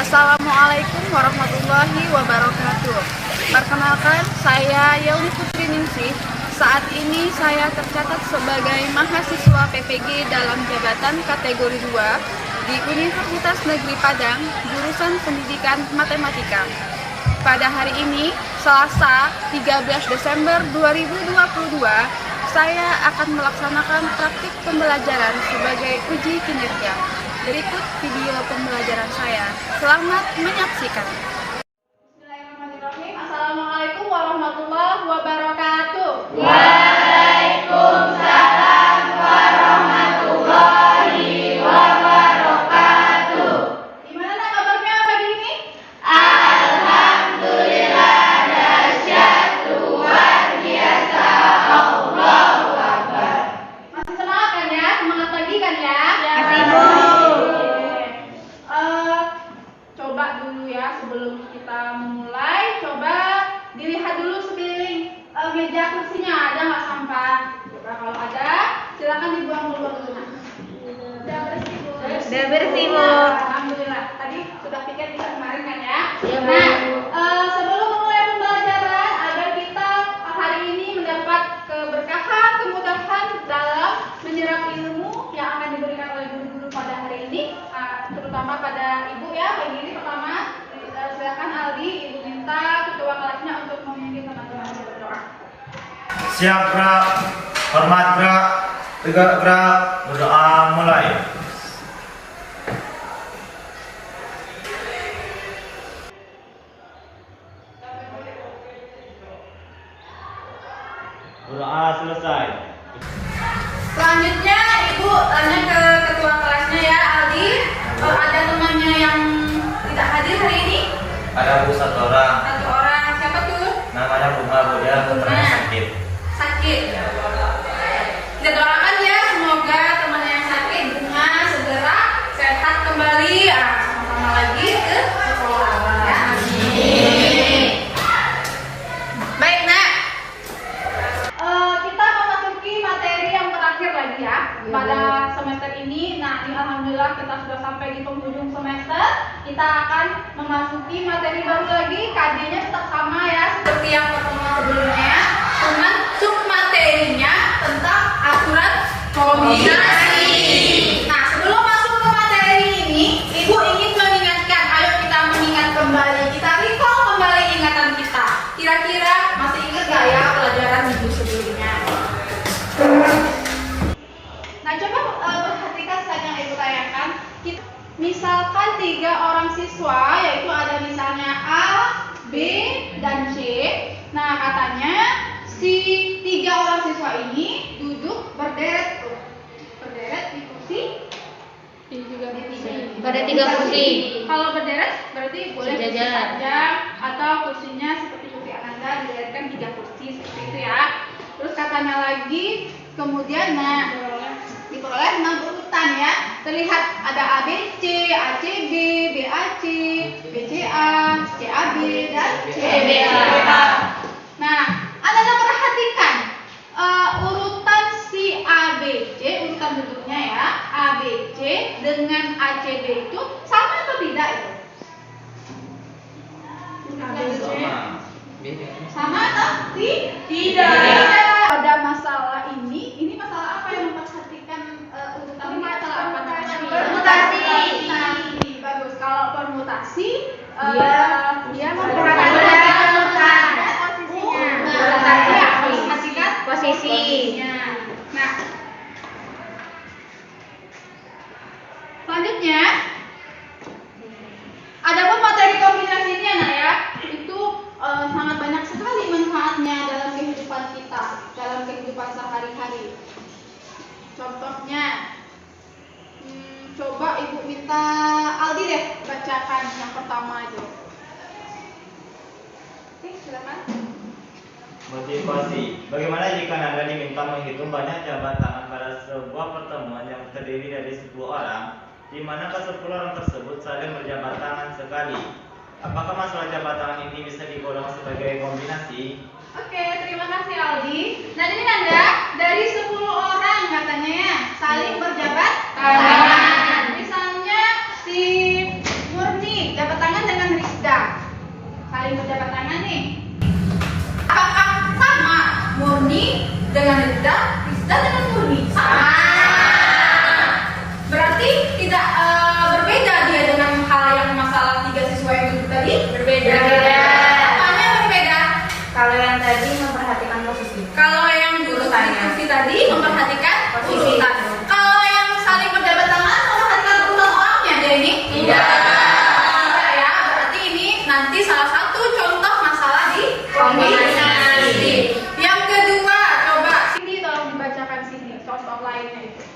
Assalamualaikum warahmatullahi wabarakatuh. Perkenalkan, saya Yauni Putri Ningsih. Saat ini saya tercatat sebagai mahasiswa PPG dalam jabatan kategori 2 di Universitas Negeri Padang, jurusan Pendidikan Matematika. Pada hari ini, Selasa 13 Desember 2022, saya akan melaksanakan praktik pembelajaran sebagai uji kinerja. Berikut video pembelajaran saya. Selamat menyaksikan. Bismillahirrahmanirrahim. Assalamualaikum warahmatullahi wabarakatuh. Waalaikumsalam warahmatullahi wabarakatuh. Gimana kabarnya pagi ini? Alhamdulillah, dahsyat, luar biasa, Allahu Akbar. Masih semangat kan ya? Semangat pagi kan ya? Masih, Bu. Coba dulu ya, sebelum kita mulai, coba dilihat dulu sekeliling meja kursinya, ada nggak sampah? Coba kalau ada, silakan dibuang keluar dulu. Udah bersih, Bu. Udah bersih, Bu. Alhamdulillah. Tadi sudah piket kita kemarin kan ya? Iya, Bu. Nah, sebelum memulai pembelajaran, agar kita hari ini mendapat keberkahan, kemudahan dalam menyerap ilmu yang akan diberikan oleh guru-guru pada hari ini, terutama pada Ibu ya. Pagi ini pertama, silakan Aldi, Ibu minta ketua kelasnya untuk memimpin teman-teman berdoa. Siap gerak, hormat gerak, tegak gerak, berdoa mulai. Berdoa selesai. Selanjutnya Ibu tanya ke ketua kelasnya ya, Aldi. Ada temannya yang tidak hadir hari ini? Ada Bu satu orang, Satu orang. Siapa tuh? namanya Bunga, Bu, dia keterangan sakit. Sakit. Kita doakan ya, semoga temannya yang sakit Bunga segera sehat kembali. Sama-sama lagi ke sekolah ya. Amin. Baik, Nak. Kita memasuki materi yang terakhir lagi ya pada semester ini. Nah, ini alhamdulillah kita sudah sampai di penghujung semester. Kita akan memasuki materi baru lagi. KD-nya tetap sama ya seperti yang pertemuan sebelumnya. Cuman submaterinya tentang aturan kombinasi. Nah, sebelum masuk ke materi ini, Ibu ingin mengingatkan. Ayo kita mengingat kembali. Kita recall kembali ingatan kita. Kira-kira masih ingat gak ya pelajaran minggu sebelumnya? Nah, coba perhatikan slide yang Ibu tayangkan. Misalkan 3 orang siswa, yaitu ada misalnya A, B, dan C. Nah, katanya si 3 orang siswa ini duduk berderet tuh. Berderet di kursi. Pada 3 kursi. Kalau berderet berarti boleh kursi Sejajar. panjang atau kursinya seperti kursi Ananda dideretkan 3 kursi seperti itu ya. Terus katanya lagi, kemudian diperoleh 6 urutan ya. Terlihat ada ABC, ACB, BAC, BCA, CAB, dan CBA. Nah, Anda perhatikan urutan si ABC, urutan duduknya ya, ABC dengan ACB itu sama atau tidak itu? Sama atau tidak? Pada masalah ini masalah apa yang memperhatikan urutan ini? Masalah apa namanya? Permutasi. Bagus. Kalau permutasi, dia memperhatikan memperhatikan posisinya. Nah, selanjutnya, adapun materi kombinasinya, nah ya, itu sangat banyak sekali manfaatnya dalam kehidupan kita, dalam kehidupan sehari-hari. Contohnya, coba Ibu minta Aldi deh bacakan yang pertama itu. Oke, silakan. Motivasi. Bagaimana jika Anda diminta menghitung banyak jabat tangan pada sebuah pertemuan yang terdiri dari 10 orang, di mana ke-10 orang tersebut saling berjabat tangan sekali? Apakah masalah jabat tangan ini bisa digolong sebagai kombinasi? Oke, terima kasih Aldi. Nah, ini Anda dari 10 orang katanya ya, saling berjabat tangan. Misalnya si Murni jabat satu contoh masalah di kombinasi. Yang kedua, coba sini tolong dibacakan sini contoh lainnya itu.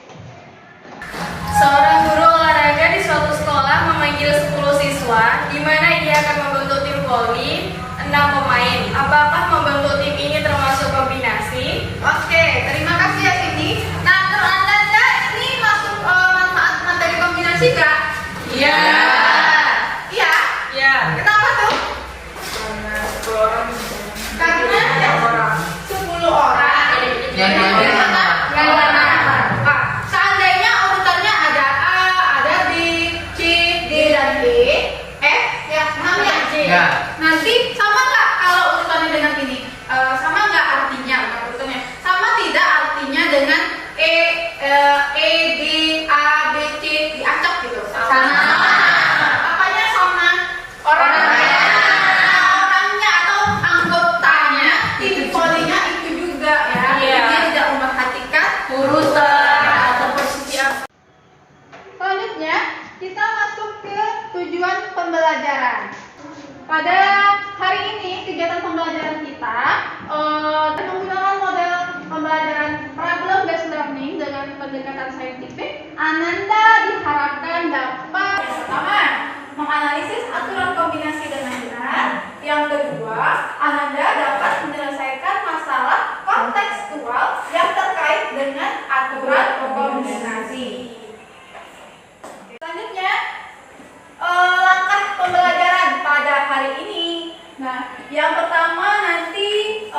Seorang guru olahraga di suatu sekolah memanggil 10 siswa, di mana ia akan membentuk tim voli 6 pemain. Apakah membentuk tim ini termasuk kombinasi? Oke, terima kasih ya Cindy. Nah, menurut Anda ini masuk manfaat materi kombinasi nggak? Iya. Iya. Iya. Kenapa tuh? Karena 10 orang. Karena 10 orang. Yang mana? Yang mana? Seandainya urutannya ada A, ada B, C, D dan E, F, ya, namanya C. Ya. Nanti sama nggak kalau urutannya dengan ini? Sama nggak artinya? Bukan urutannya. Sama tidak artinya dengan E, D, A, B, C diacak gitu? Sama. Apanya sama? Orangnya atau anggotanya, tim volinya itu juga ya. Iya. Dia tidak memperhatikan Urutan atau posisi apa? Selanjutnya, kita masuk ke tujuan pembelajaran. Pada hari ini, kegiatan pembelajaran kita menggunakan model pembelajaran problem based learning dengan pendekatan saintifik. Ananda diharapkan dapat yang pertama, menganalisis aturan kombinasi dengan benar. Yang kedua, Ananda dapat menyelesaikan masalah kontekstual yang terkait dengan aturan kombinasi. Selanjutnya, langkah pembelajaran pada hari ini. Nah, yang pertama nanti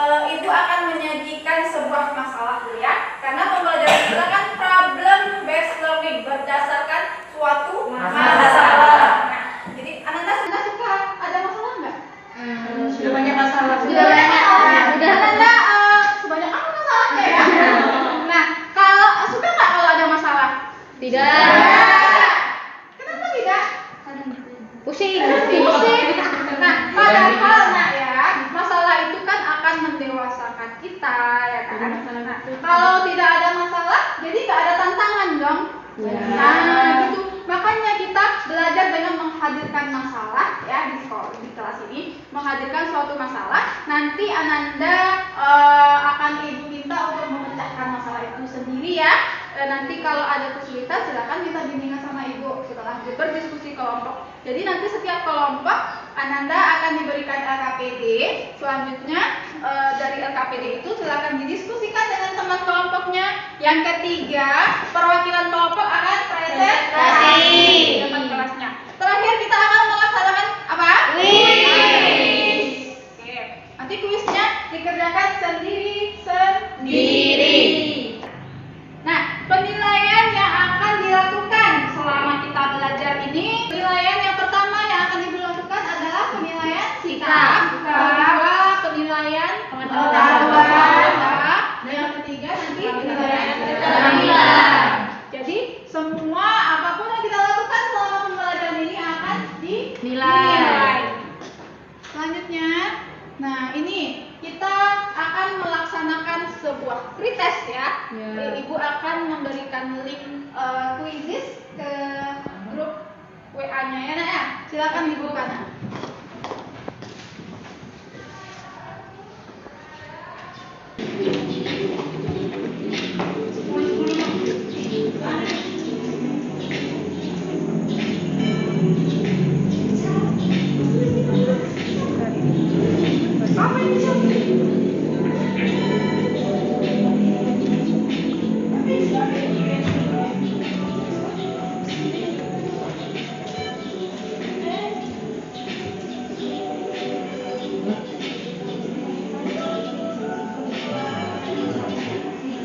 Ibu akan menyajikan sebuah masalah ya, karena pembelajaran kita kan problem based learning berdasarkan suatu masalah. Nah, jadi Ananda suka ada masalah nggak? Sudah banyak masalah. Sudah banyak. Sudah. Ananda sebanyak apa masalahnya ya? Nah, kalau suka nggak kalau ada masalah? Tidak. Kenapa tidak? Pusing. Nah, padahal nak ya, masalah itu kan akan mendewasakan kita ya kan. Nah, kalau tidak ada masalah, jadi nggak ada tantangan dong. Ya. Nah, gitu. Makanya kita belajar dengan menghadirkan masalah ya di sekolah, di kelas ini, menghadirkan suatu masalah. Nanti Ananda akan Ibu minta untuk memecahkan masalah itu sendiri ya. Nanti kalau ada kesulitan silakan minta bimbingan sama Ibu setelah berdiskusi kelompok. Jadi nanti setiap kelompok Ananda akan diberikan LKPD. Selanjutnya dari LKPD itu silakan didiskusikan dengan teman kelompoknya. Yang ketiga, perwakilan kelompok akan presentasi di depan kelasnya. Terakhir kita akan melaksanakan apa? Kuis. Oke. Nanti kuisnya dikerjakan sendiri. Nah, penilaian yang akan dilakukan selama kita belajar ini, penilaian yang pertama yang akan dilakukan adalah penilaian sikap, kedua penilaian pengetahuan, dan yang ketiga nanti penilaian keterampilan. Jadi semua apapun yang kita lakukan selama pembelajaran ini akan dinilai. Selanjutnya, nah ini kita akan melaksanakan sebuah pretest ya. Ibu akan memberikan link quizzes ke grup WA-nya ya, Nak ya. Silakan dibuka, Nak.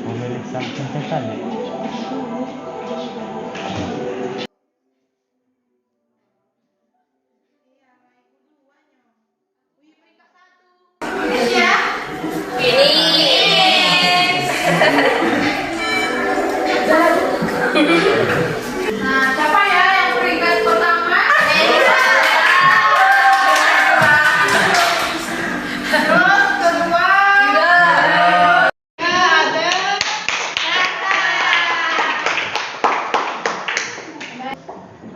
Memeriksa contekan ya. Nah, siapa ya yang peringkat pertama? Terus kedua ada.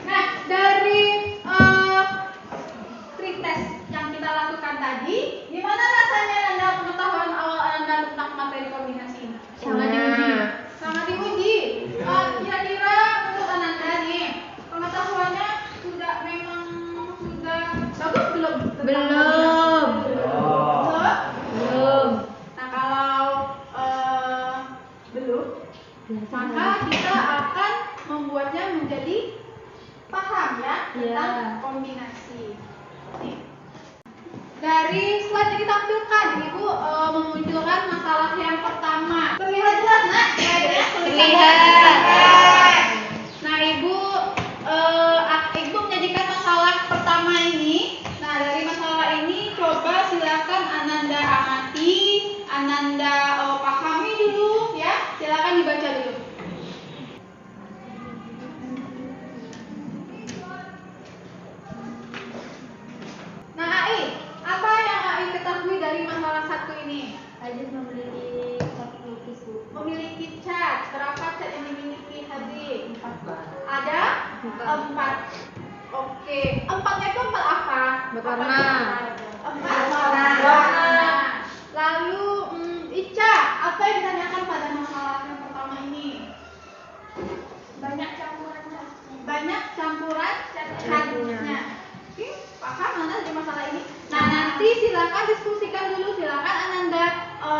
Nah, dari pretest yang kita lakukan Belum. Oh. Belum. Nah, kalau belum, maka kita akan membuatnya menjadi paham ya tentang Iya. kombinasi. Nih. Dari slide yang ditampilkan, Ibu memunculkan masalah yang pertama. Terlihat jelas, Nak? Terlihat. Nah, Ibu menyajikan masalah pertama ini. Nah, dari masalah ini coba silakan Ananda amati, Ananda pahami dulu ya. Silakan dibaca dulu. Nah, Ai, apa yang Ai ketahui dari masalah satu ini? Ajis memiliki satu lukis, Bu. Memiliki cat. Berapa cat yang dimiliki Hadi? 4, Pak. Ada 4. Oke, 4-nya itu 4 apa? Berwarna. 4 warna. Lalu Ica, apa yang ditanyakan pada masalah yang pertama ini? Banyak campuran cat. Banyak campuran catnya. Oke, paham Anda dari masalah ini? Nah, nanti silakan diskusikan dulu, silakan Ananda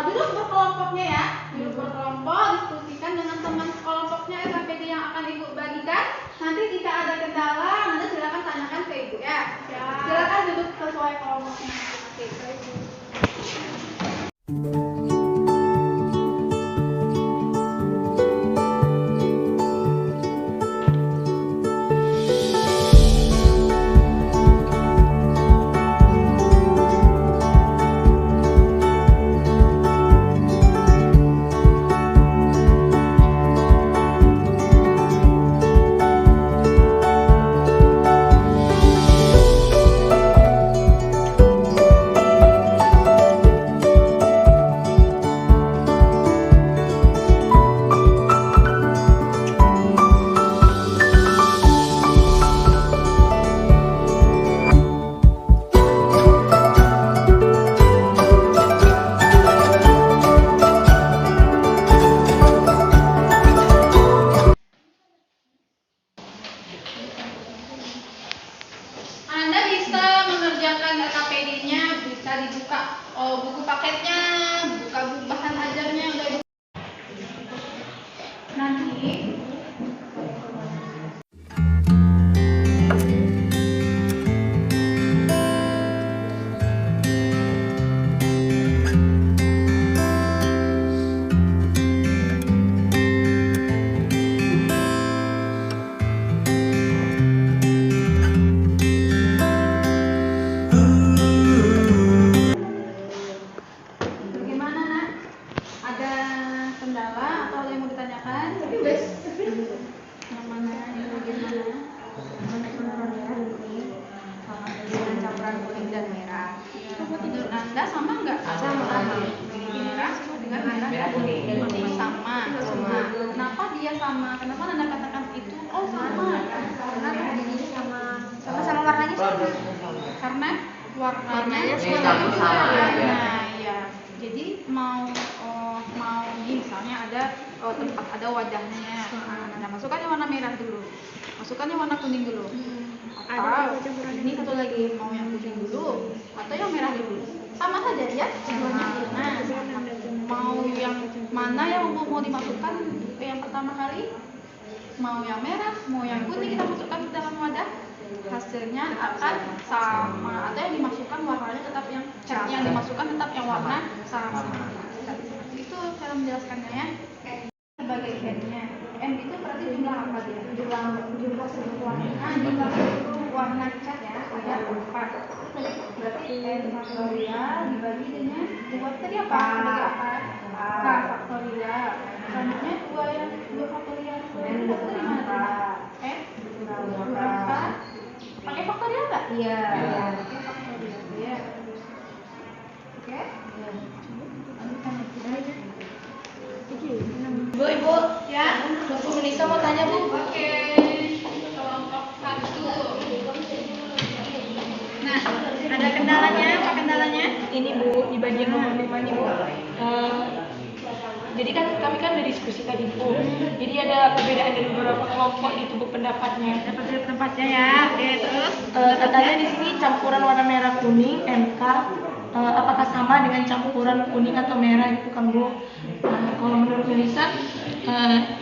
duduk berkelompoknya ya. Duduk berkelompok, diskusikan dengan teman kelompoknya SKPD yang akan Ibu bagikan. Nanti jika ada kendala, Anda silakan tanyakan ke Ibu ya. Silakan duduk sesuai kelompoknya. Oke, baik. Anda bisa mengerjakan KPD-nya, bisa dibuka buku paketnya, buka buku bahan ajarnya udah nanti. Bagaimana, Nak? Ada kendala atau ada yang mau ditanyakan? Yang mana? Yang bagian mana? Dengan campuran kuning dan merah. Menurut Anda sama nggak? Sama. Merah dengan merah kuning. Sama. Kenapa dia sama? Kenapa Anda katakan itu? Oh, sama. Karena kuning sama sama warnanya sama. Karena warnanya sama juga. Nah, ya. Jadi mau misalnya ada tempat ada wadahnya. Nah, masukkan yang warna merah dulu. Masukkan yang warna kuning dulu. Atau ini satu lagi mau yang kuning dulu atau yang merah dulu. Sama saja ya. Nah, mau yang mana yang mau dimasukkan yang pertama kali? Mau yang merah, mau yang kuning kita masukkan ke dalam wadah, hasilnya akan sama. Atau yang dimasukkan warnanya tetap yang dimasukkan tetap yang warna sama. Itu cara menjelaskannya ya. Sebagai n-nya, n itu berarti jumlah apa dia? Jumlah seluruh warna. Jumlah seluruh warna cat ya ada 4. Berarti n faktorial dibagi dengan 2 tadi apa? Sebagai apa? K faktorial. Selanjutnya 2 faktorial. N dari mana? N berapa? Pakai faktorial nggak? Iya. Pakai faktorial ya. Oke. Ibu. Ya. Bu Melisa mau tanya, Bu. Oke. Kelompok 1. Nah, ada kendalanya? Apa kendalanya? Ini Bu, di bagian nomor 5 nih Bu. Jadi kan kami kan udah diskusi tadi Bu. Jadi ada perbedaan dari beberapa kelompok gitu Bu pendapatnya. Dapat tempatnya ya. Oke, terus Katanya di sini campuran warna merah kuning MK apakah sama dengan campuran kuning atau merah gitu kan Bu? Kalau menurut Melisa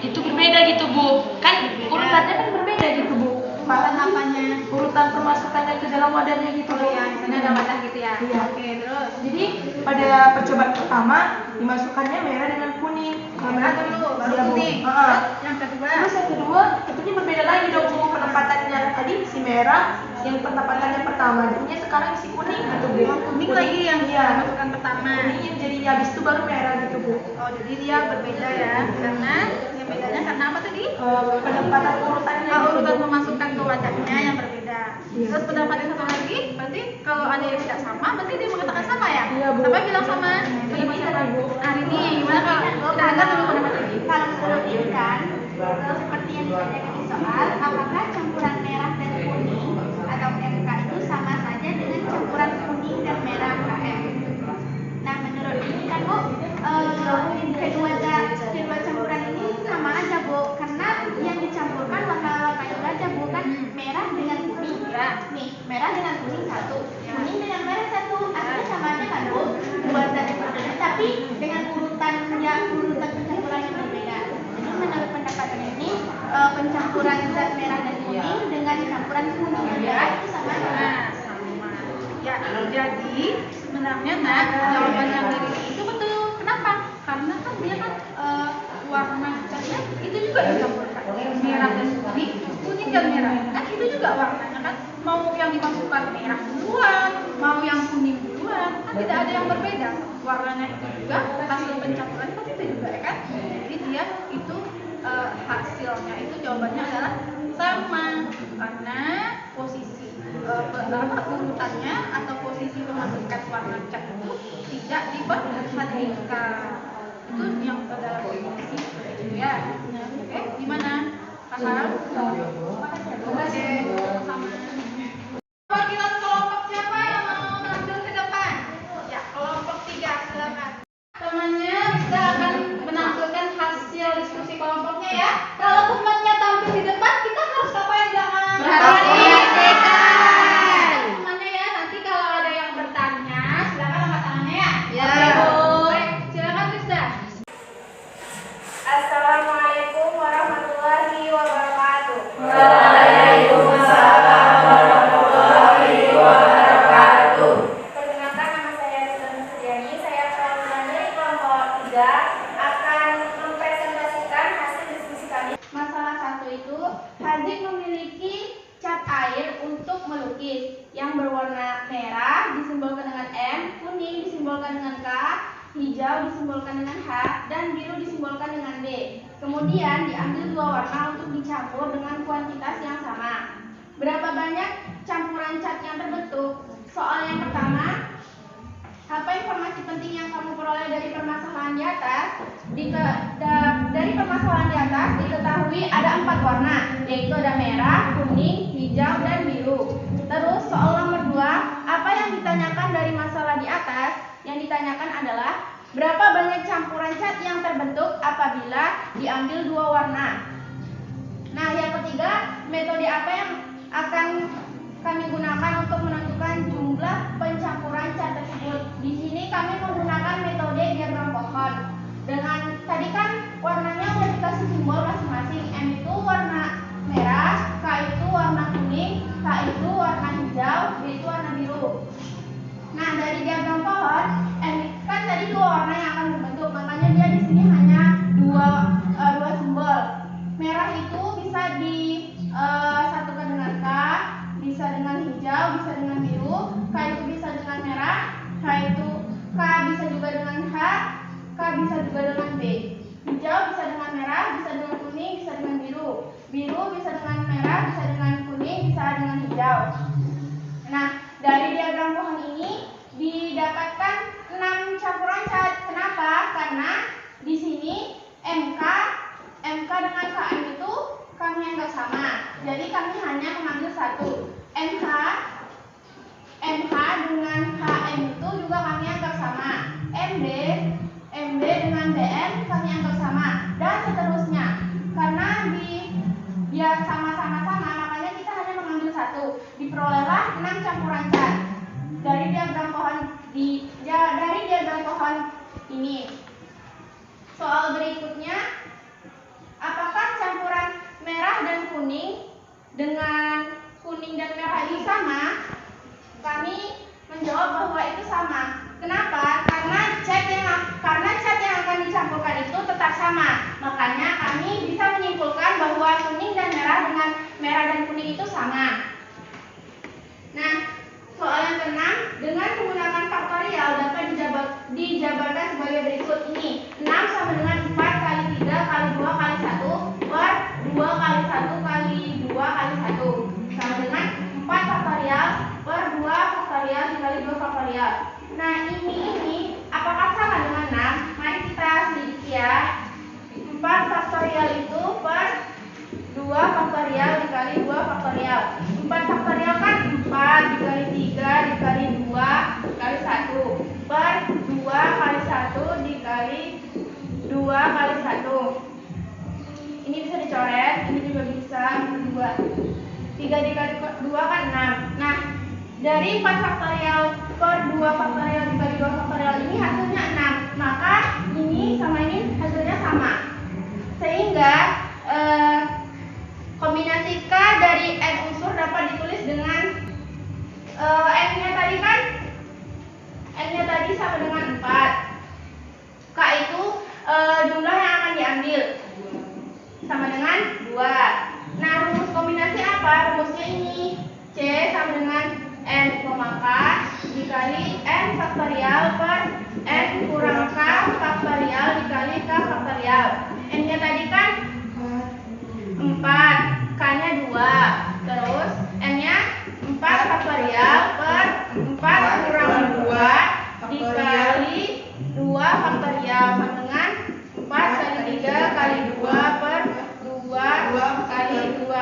itu berbeda gitu Bu. Kan urutannya kan berbeda gitu Bu. urutan apanya? Urutan permasukannya ke dalam wadahnya gitu Bu. Ya, di sana ada wadah gitu ya. Iya. Oke, terus Jadi pada percobaan pertama dimasukkannya merah dengan kuning. merah dulu, baru Iya, Bu. kuning. Heeh. Terus yang kedua. Terus yang kedua tentunya berbeda lagi dong Bu penempatannya. Tadi si merah yang penempatannya pertama, jadinya sekarang si kuning gitu Bu. Kuning lagi yang iya. masukkan pertama. Kuningnya jadinya habis itu baru merah gitu Bu. Oh, jadi dia berbeda ya. Karena yang bedanya karena apa tadi? Penempatan urutannya Oh, gitu, urutan Bu. memasukkan ke wadahnya yang berbeda. Iya. Terus pendapat yang satu lagi, berarti kalau ada yang tidak sama, berarti dia mengatakan sama ya? Iya, Bu. Siapa bilang sama? Ini sama Bu. Ini gimana kalau kita dengar dulu pendapat ini? Kalau menurut Intan, seperti yang ditanyakan di soal, apakah campuran merah dan kuning atau MK itu sama saja dengan campuran kuning dan merah KM? Nah, menurut ini kan Bu, kedua campuran ini sama aja Bu, karena yang dicampurkan warna-warna itu aja Bu, kan merah dengan kuning. Ya. Nih, merah dengan kuning satu, kuning dengan merah satu, artinya sama aja kan Bu, dua zat yang berbeda, tapi dengan urutan pencampuran yang berbeda. Jadi menurut pendapat ini pencampuran zat merah dan kuning dengan campuran kuning dan merah itu sama aja. Nah, sama. Ya, jadi sebenarnya nah jawaban yang dari itu betul. Kenapa? Karena kan dia kan warna catnya itu juga dicampurkan merah dan kuning, kuning dan merah. Kan itu juga warnanya kan. Mau yang dimasukkan merah duluan, mau yang kuning duluan, kan tidak ada yang berbeda. Warnanya itu juga, hasil pencampuran pasti itu juga ya kan. Jadi dia itu hasilnya itu jawabannya adalah sama karena posisi urutannya atau posisi pemasukan warna cat itu tidak diperhatikan. Itu yang dalam definisi itu ya. Oke, gimana? Paham? Oke, sama. Perwakilan kelompok siapa yang mau tampil ke depan? Ya, kelompok 3 silakan. Temannya bisa akan menampilkan hasil diskusi kelompoknya ya. Kalau temannya tampil di depan, kita harus apa ya jangan? Temannya ya, nanti kalau ada yang bertanya, silakan angkat tangannya ya. Ya. Baik, silakan Rizda. Assalamualaikum warahmatullahi wabarakatuh. Perkenalkan, nama saya Rizda Nurdiani. Saya perwakilan dari kelompok 3 akan mempresentasikan hasil diskusi kami. Masalah 1 itu, Hazik memiliki cat air untuk melukis yang berwarna merah disimbolkan dengan M, kuning disimbolkan dengan K, hijau disimbolkan dengan H, dan biru disimbolkan dengan D. Kemudian diambil dua warna untuk dicampur dengan kuantitas yang sama. Berapa banyak campuran cat yang terbentuk? Soal yang pertama, apa informasi penting yang kamu peroleh dari permasalahan di atas? Dari permasalahan di atas diketahui ada 4 warna, yaitu ada merah, kuning, hijau, dan biru. Terus soal nomor 2, apa yang ditanyakan dari masalah di atas? Yang ditanyakan adalah berapa banyak campuran cat yang terbentuk apabila diambil 2 warna. Nah, yang ketiga, metode apa yang akan kami gunakan untuk menentukan jumlah pencampuran cat tersebut? Di sini kami menggunakan metode diagram pohon. Dengan tadi kan warnanya udah dikasih simbol masing-masing. M itu warna merah, K itu warna kuning, H itu warna hijau, B itu warna biru. Nah, dari diagram pohon, M kan tadi 2 warna yang akan dibentuk, makanya dia di sini hanya dua simbol. 6 campuran cat. Dari diagram pohon ini. Soal berikutnya, apakah campuran merah dan kuning dengan kuning dan merah itu sama? Kami menjawab bahwa itu sama. Kenapa? Karena cat yang akan dicampurkan itu tetap sama. Makanya kami bisa menyimpulkan bahwa kuning dan merah dengan merah dan kuning itu sama. Nah, soal yang keenam, dengan menggunakan faktorial dapat dijabarkan sebagai berikut ini. 6 sama dengan 4 kali 3 kali 2 kali 1 per 2 kali 1 kali 2 kali 1 sama dengan 4 faktorial per 2 faktorial dikali 2 faktorial. Nah, ini apakah sama dengan 6? Mari kita selidiki ya. 4 faktorial itu per 2 faktorial dikali 2 faktorial. 4 faktorial kan 4 dikali 3 dikali 2 kali 1 per 2 kali 1 dikali 2 kali 1. Ini bisa dicoret, ini juga bisa 2. 3 dikali 2 kan 6. Nah, dari 4 faktorial per 2 faktorial dikali 2 faktorial ini hasilnya 6. Maka ini sama ini hasilnya sama. Sehingga kombinasi K dari N unsur dapat ditulis dengan N-nya tadi kan N-nya tadi sama dengan 4. K itu jumlah yang akan diambil sama dengan 2. Nah, rumus kombinasi apa? Rumusnya ini C sama dengan N, K dikali N faktorial per N kurang K faktorial dikali K faktorial. N-nya tadi kan 4, K-nya 2. Terus N-nya 4 faktorial per 4 kurang 2 dikali 2 faktorial sama dengan 4 kali 3 kali 2 per 2 kali 2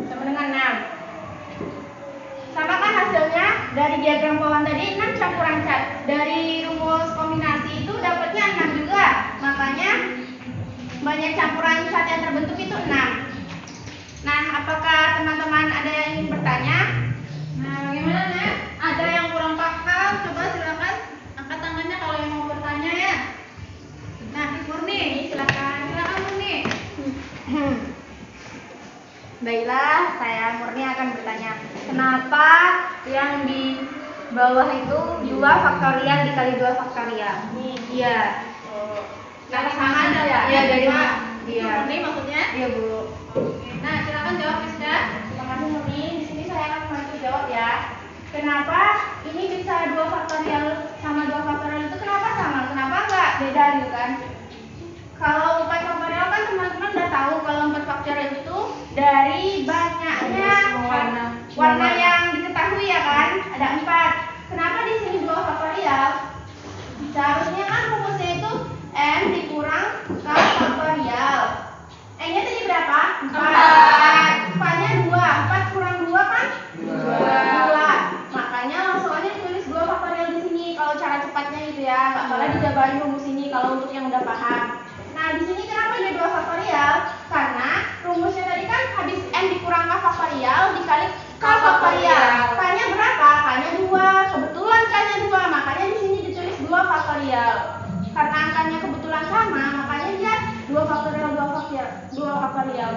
sama dengan 6. Sama kan hasilnya dari diagram pohon tadi 6 campuran cat. Dari rumus kombinasi itu dapatnya 6 juga. Makanya banyak campuran cat yang terbentuk itu 6. Nah, apakah teman-teman ada yang ingin bertanya? Nah, bagaimana Nek? Ada yang kurang paham? Coba silakan angkat tangannya kalau yang mau bertanya ya. Nah, Murni, silakan Murni. Baiklah, saya Murni akan bertanya, kenapa yang di bawah itu 2 faktorial dikali 2 faktorial? Iya. Nah, sama ada ya? Iya, dari Iya. Murni maksudnya? Iya, Bu. Nah, silakan jawab Rizka. Terima kasih Murni. Di sini saya akan membantu jawab ya. Kenapa ini bisa 2 faktorial sama 2 faktorial itu kenapa sama? Kenapa enggak beda gitu kan? Kalau 4 faktorial kan teman-teman udah tahu kalau 4 faktorial itu dari banyaknya warna yang diketahui ya kan? Ada 4. Kenapa di sini 2 faktorial? Seharusnya kan rumusnya itu N dikurang K faktorial. N-nya tadi berapa? 4. K-nya 2. 4 kurang 2 kan? 2. Makanya langsung aja ditulis 2 faktorial di sini kalau cara cepatnya gitu ya. Enggak salah dijabarin rumus ini kalau untuk yang udah paham. Nah, di sini kenapa ada 2 faktorial? Karena rumusnya tadi kan habis N dikurang K faktorial dikali K faktorial. K-nya berapa? K-nya 2. Kebetulan K-nya 2, makanya di sini ditulis 2 faktorial. Karena angkanya kebetulan sama, makanya dia 2 faktorial.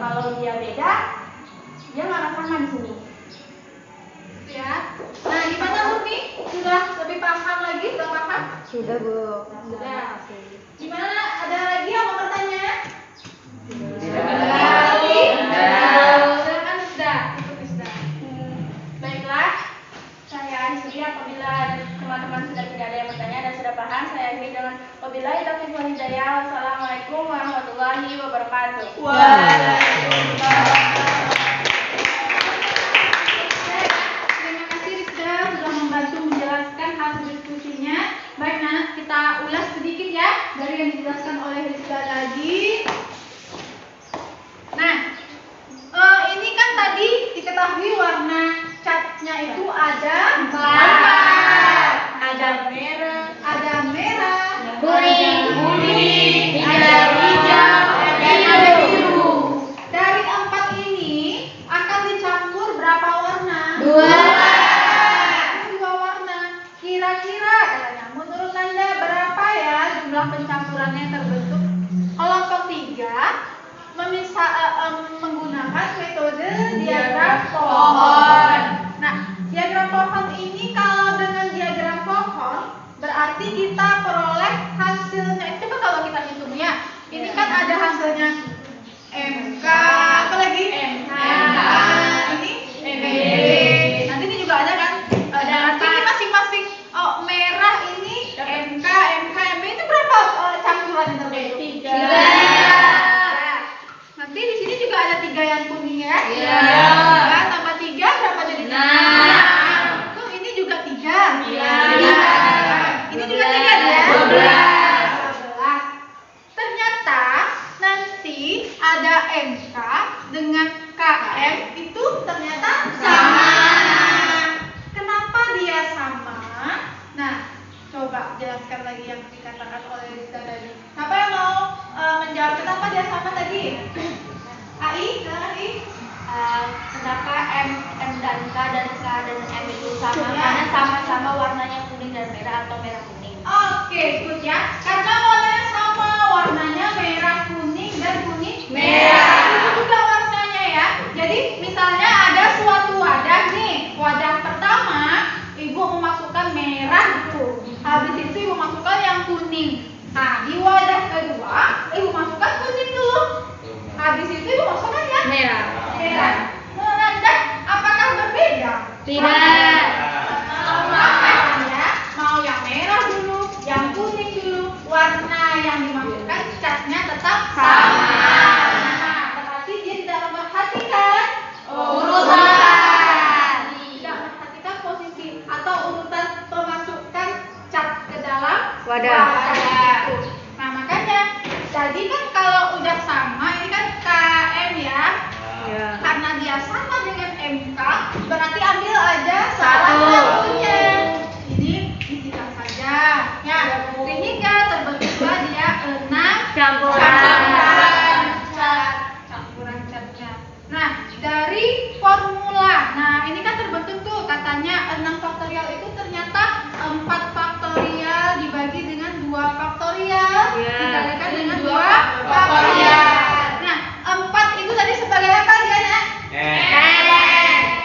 Kalau dia beda, dia nggak akan sama di sini. Ya. Nah, gimana Murni? Sudah lebih paham lagi? Sudah paham? Sudah, Bu. Sudah. Gimana? Ada lagi yang mau bertanya? Sudah. Silakan sudah. Ikut sudah. Baiklah, saya akhiri apabila teman-teman sudah tidak ada yang bertanya dan sudah paham, saya akhiri dengan wabillahi taufiq wal hidayah. Wassalamualaikum warahmatullahi wabarakatuh. Terima kasih Rizka sudah membantu menjelaskan hasil diskusinya. Baik Nak, kita ulas sedikit ya dari yang dijelaskan oleh Rizka tadi. Nah, ini kan tadi diketahui warna catnya itu ada 4. Ada merah, kuning, ada hijau, dan ada biru. dan K dan M itu sama karena sama-sama warnanya kuning dan merah atau merah kuning. Oke, good ya. Karena warnanya sama, warnanya merah kuning dan kuning Merah. Itu juga warnanya ya. Jadi misalnya ada suatu wadah nih. Wadah pertama, ibu memasukkan merah dulu. Habis itu ibu masukkan yang kuning. Nah, di wadah kedua, ibu masukkan kuning dulu. Habis itu ibu masukkan yang Merah. merah. Menurut Anda, apakah berbeda? Tidak. Sama kan ya? Mau yang merah dulu, yang kuning dulu, warna yang dimasukkan catnya tetap sama. Nah, berarti dia tidak memperhatikan Urutan. tidak memperhatikan posisi atau urutan pemasukan cat ke dalam Wadah. itu. Nah, makanya jadi kan kalau udah sama ini kan KM ya. Karena dia sama dengan MK, berarti ambil aja salah Satu. satunya. Ini disikat saja. Ya, sehingga terbentuklah dia 6 Campuran. campuran catnya. Nah, dari formula. Nah, ini kan terbentuk tuh katanya 6 faktorial itu ternyata 4 faktorial dibagi dengan 2 faktorial dikalikan dengan 2 faktorial. Nah, 4 itu tadi sebagai apa dia, Nak?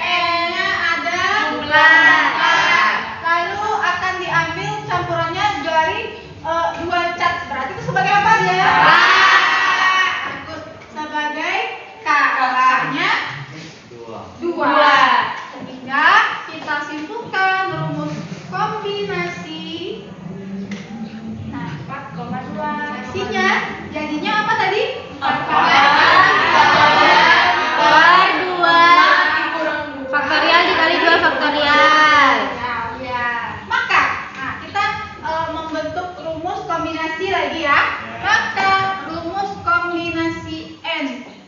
N-nya ada 4. Lalu akan diambil campurannya dari 2 cat. Berarti itu sebagai apa dia? Bagus. Sebagai K. K-nya 2. Sehingga kita simpulkan rumus kombinasi. Nah, 4,2. Hasilnya jadinya apa tadi? 4,2 dikali 2 faktorial. Ya. Maka, nah kita membentuk rumus kombinasi lagi ya. Maka rumus kombinasi N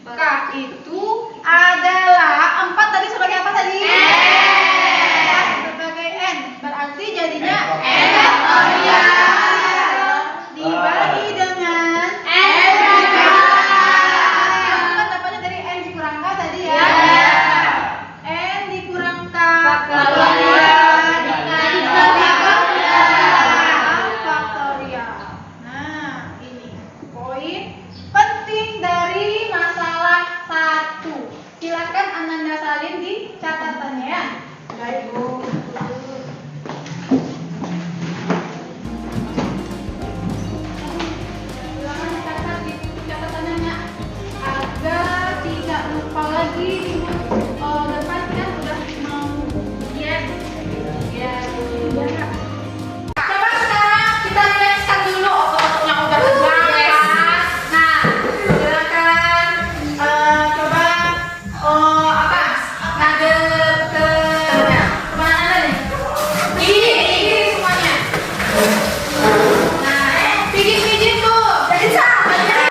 K itu adalah 4 tadi sebagai apa tadi? Sebagai N. Berarti jadinya N faktorial dibagi dengan N kan dapatnya dari N dikurang K tadi ya. N dikurang K Faktorial dikali 2 faktorial. Nah, ini poin penting dari masalah 1. Silakan Ananda salin di catatannya ya. Baik, Bu. Silakan dicatat di catatannya Nak. Agar tidak lupa lagi minggu depan kan udah mau ujian. Ya, udah. Coba sekarang kita rilekskan dulu otot-ototnya udah tegak. Nah, silakan coba apa? Ngadep ke mana nih? Ini semuanya. Nah, pijit-pijit tuh. Jadi sama ya.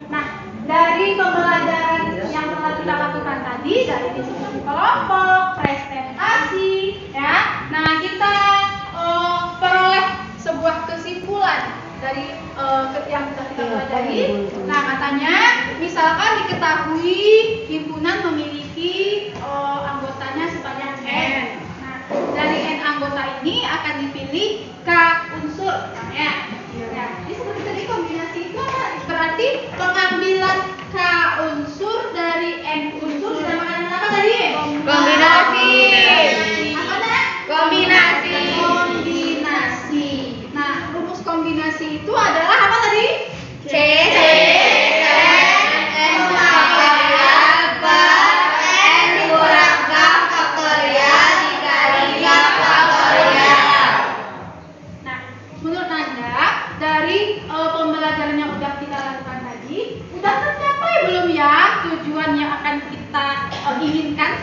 Nah, dari pembelajaran yang telah kita lakukan tadi, dari diskusi kelompok, presentasi, ya. Nah, kita peroleh sebuah kesimpulan dari yang sudah kita pelajari. Nah, katanya, misalkan diketahui himpunan memiliki anggotanya sebanyak N. Nah, dari N anggota ini akan dipilih K unsur, misalnya. Ya, ini seperti tadi kombinasi itu apa? Berarti pengambilan K unsur dari N unsur dinamakan apa tadi? Kombinasi. Apa Nak? Kombinasi. Kombinasi. Nah, rumus kombinasi itu adalah apa tadi? C N faktorial per N dikurang K faktorial dikali 2 faktorial. Nah, menurut Anda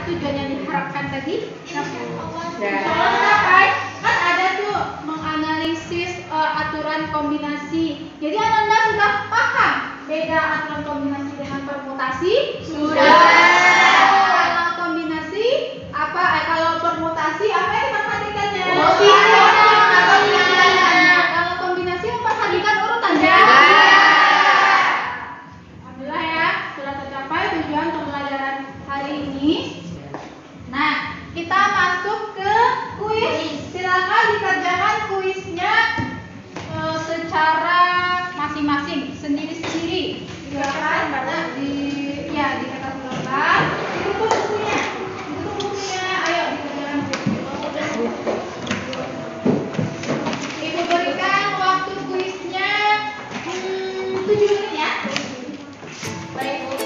tujuan yang diharapkan tadi? Tercapai. Kan ada tuh menganalisis aturan kombinasi. Jadi Ananda sudah paham beda aturan kombinasi dengan permutasi? Sudah. Kalau kombinasi apa? Kalau permutasi apa yang diperhatikannya? Kalau kombinasi memperhatikan urutannya. Alhamdulillah ya, sudah tercapai tujuan pembelajaran hari ini. Nah, kita masuk ke kuis. Silakan dikerjakan kuisnya secara masing-masing, sendiri-sendiri. Silakan di kertas ulangan. Ditutup bukunya. Ayo dikerjakan kuisnya. Ibu berikan waktu kuisnya 7 menit ya. Baik, Bu.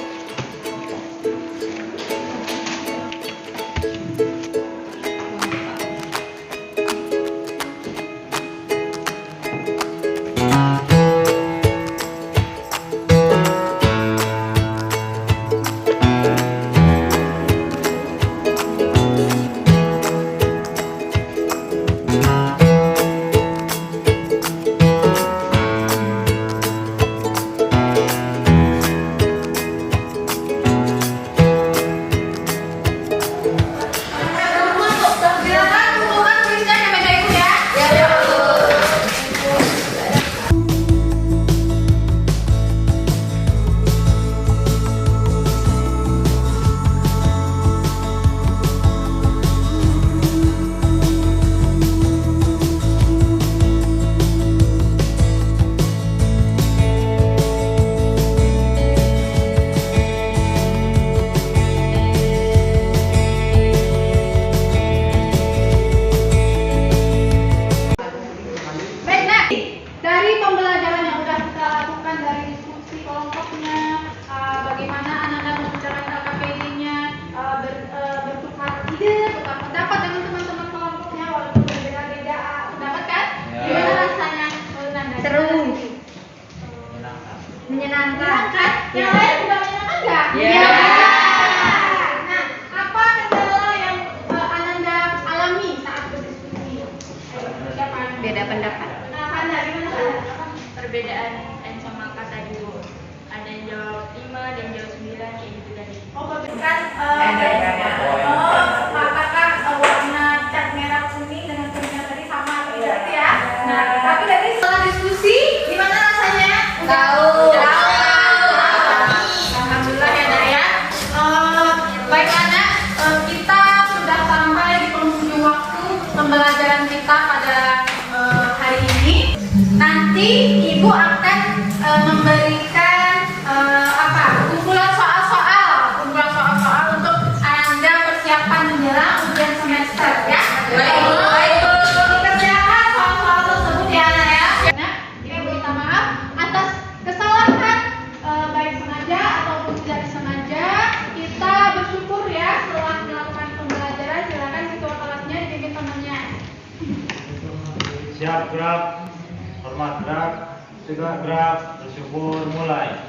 Baik, nah, dari pembelajaran yang sudah kita lakukan dari diskusi kelompoknya, bagaimana Ananda membicarakan KKPD-nya, bertukar ide, bertukar pendapat dengan teman-teman kelompoknya walaupun berbeda-beda pendapat kan? Gimana rasanya, Ananda? Seru. Menyenangkan. Yang lain juga menyenangkan nggak? Iya. Nah, apa kendala yang Ananda alami saat berdiskusi? Siapa? Beda pendapat. Nah, Kanda, gimana Kanda? Perbedaan N sama K tadi Bu. Ada yang jawab 5, ada yang jawab 9, kayak gitu tadi. Oh, kan apakah warna cat merah kuning dengan kuning tadi sama kayak gitu ya? Nah, tapi dari setelah diskusi gimana rasanya? Tahu. Alhamdulillah ya, Nak ya. Baik anak, kita sudah sampai di penghujung waktu pembelajaran kita pada hari ini. Nanti Ibu akan memberikan kumpulan soal-soal untuk Anda persiapan menjelang ujian semester ya. Baik. Dikerjakan soal-soal tersebut ya anak ya. Nah, Ibu minta maaf atas kesalahan baik sengaja ataupun tidak sengaja. Kita bersyukur ya setelah melakukan pembelajaran. Silakan ketua kelasnya dipimpin temannya. Siap gerak, hormat gerak, tegak gerak, bersyukur mulai.